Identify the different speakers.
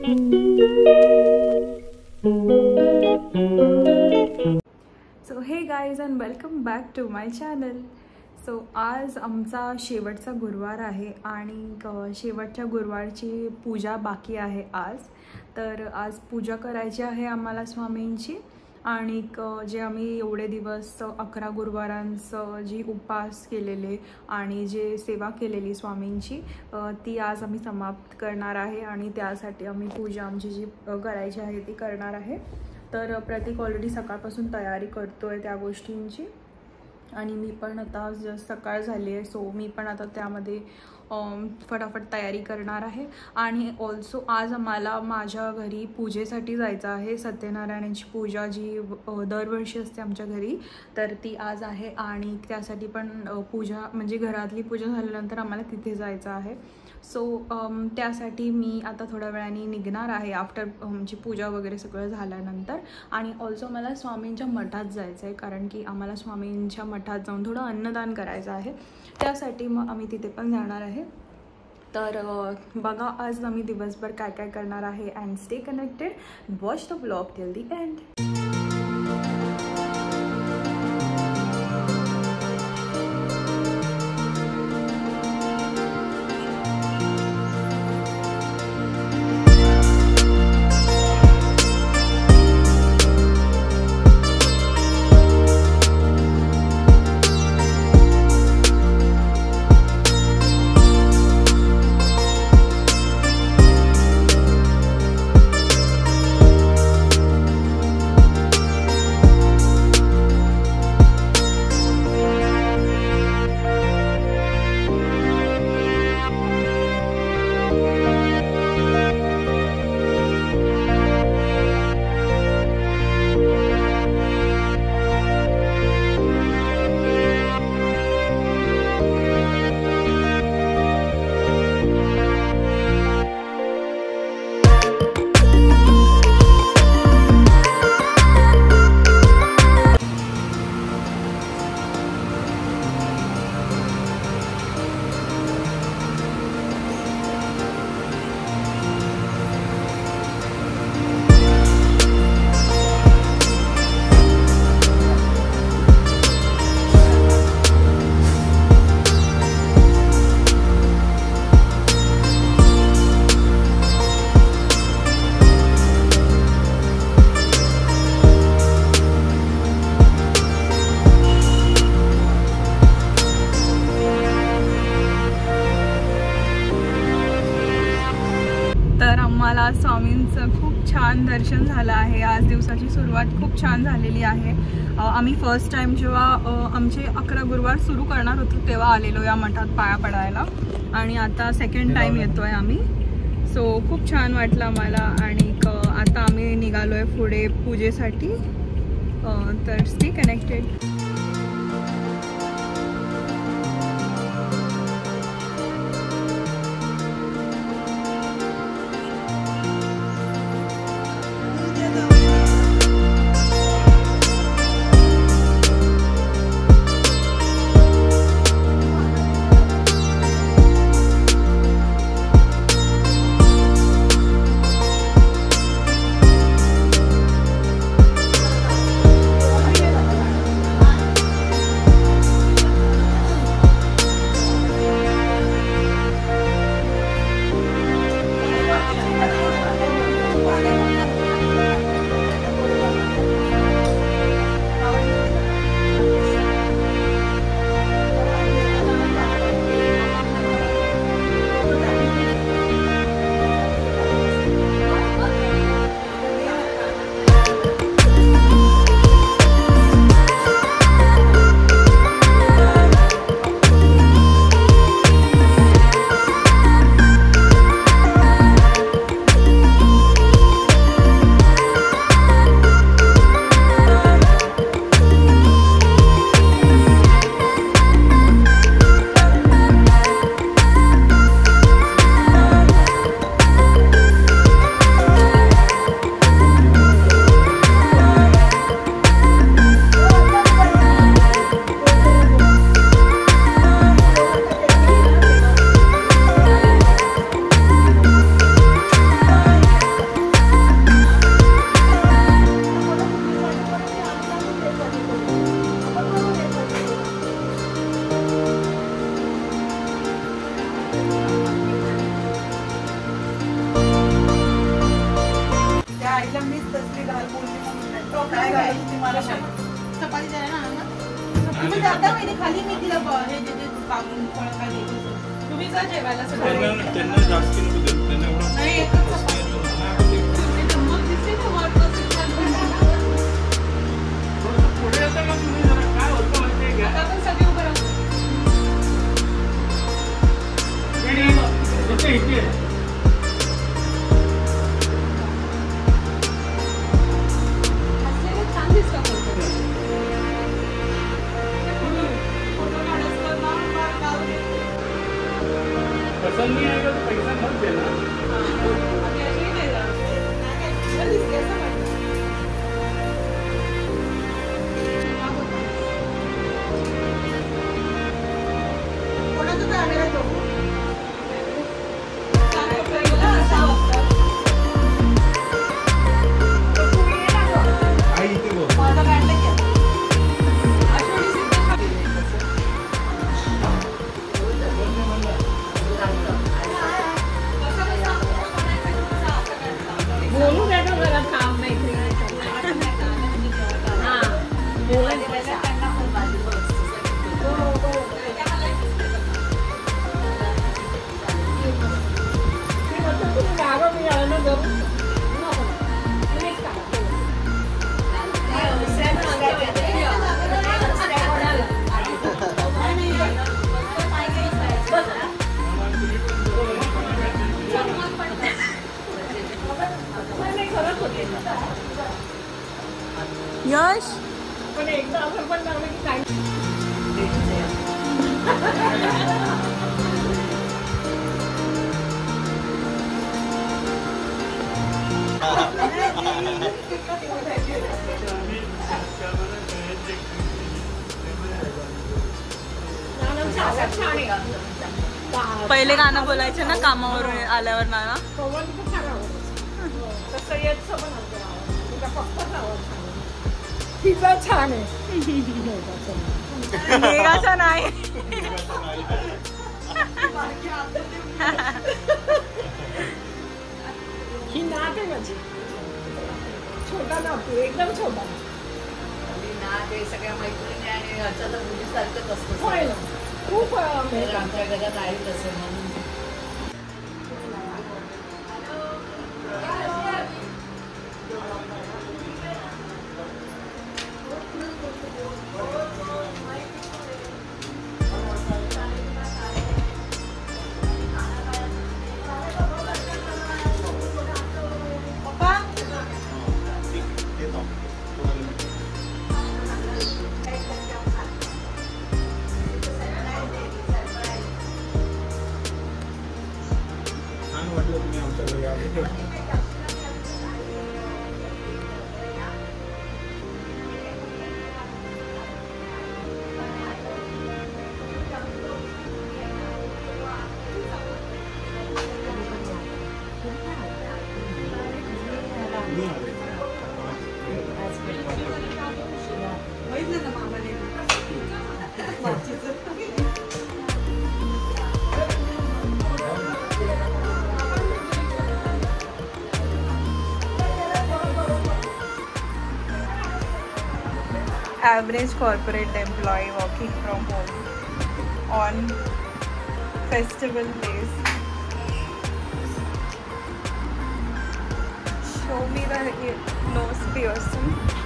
Speaker 1: So hey guys and welcome back to my channel. So आज आमचा शेवटचा गुरुवार आहे आणि शेवटच्या गुरुवारची पूजा बाकी आहे आज. तर आज पूजा करायची आहे आम्हाला स्वामींची. आणि जे आम्ही एवढे दिवस 11 गुरुवारांचं जी उपवास केलेले आणि जे सेवा केलेली स्वामींची ती आज आम्ही समाप्त करणार आहे. आणि त्यासाठी आम्ही पूजा आमची जी करायची आहे ती करणार आहे. तर प्रतीक ऑलरेडी सकाळपासून तयारी करतोय त्या गोष्टींची. आणि मी पण आता जस्ट सकाळ झाली आहे, सो मी पण आता त्यामध्ये फटाफट तयारी करणार आहे. आणि ऑल्सो आज आम्हाला माझ्या घरी पूजेसाठी जायचं आहे. सत्यनारायणाची पूजा जी दरवर्षी असते आमच्या घरी, तर ती आज आहे. आणि त्यासाठी पण पूजा म्हणजे घरातली पूजा झाल्यानंतर आम्हाला तिथे जायचं आहे. सो त्यासाठी मी आता थोड्या वेळाने निघणार आहे आफ्टर आमची पूजा वगैरे सगळं झाल्यानंतर. आणि ऑल्सो मला स्वामींच्या मठात जायचं आहे, कारण की आम्हाला स्वामींच्या मठात जाऊन थोडं अन्नदान करायचं आहे. त्यासाठी मग आम्ही तिथे पण जाणार आहे. तर बघा आज आम्ही दिवसभर काय काय करणार आहे. And stay connected, watch the blog till the end. मला स्वामींचं खूप छान दर्शन झालं आहे. आज दिवसाची सुरुवात खूप छान झालेली आहे. आम्ही फर्स्ट टाइम जेव्हा आमचे 11 गुरुवार सुरू करणार होतो तेव्हा आलेलो या मठात पाया पडायला. आणि आता सेकंड टाइम येतोय आम्ही. सो खूप छान वाटलं मला. आणि आता आम्ही निघालोय पुढे पूजेसाठी. तर स्टे कनेक्टेड.
Speaker 2: चपाती द्यायला ना तुम्ही जाता माहिती खाली मी तिला हे देते कापून फळ काय देते तुम्ही जा जेवायला सगळं त्यांना जास्त त्यांना एवढं नाही एकच चपाती मग दिसते ना वर पुढे येतं का तुम्ही जरा काय होतं माहिती घ्या आता पण सगळे उभं राहू इथे छान दिसतं पसंद नहीं आएगा तो पैसा मत देना कोणाचा कॅमेरा तो
Speaker 1: यश
Speaker 2: पण एकदा आपण पण लागलं की काय
Speaker 1: पहिले गाणं बोलायचे ना कामावरून आल्यावर नाना
Speaker 2: तिचा छान आहे
Speaker 1: मेघाचा नाही
Speaker 2: ही नाक आहे माझी छोटा नातू एकदम छोटा
Speaker 3: नाक आहे सगळ्या मैत्रिणी आणि घरच्या तर मुलीसारखंच असतं
Speaker 2: खूप
Speaker 3: आमच्या घरात आहे तसं म्हणून
Speaker 1: Average corporate employee working from home on festival days. Show me the nose piercing.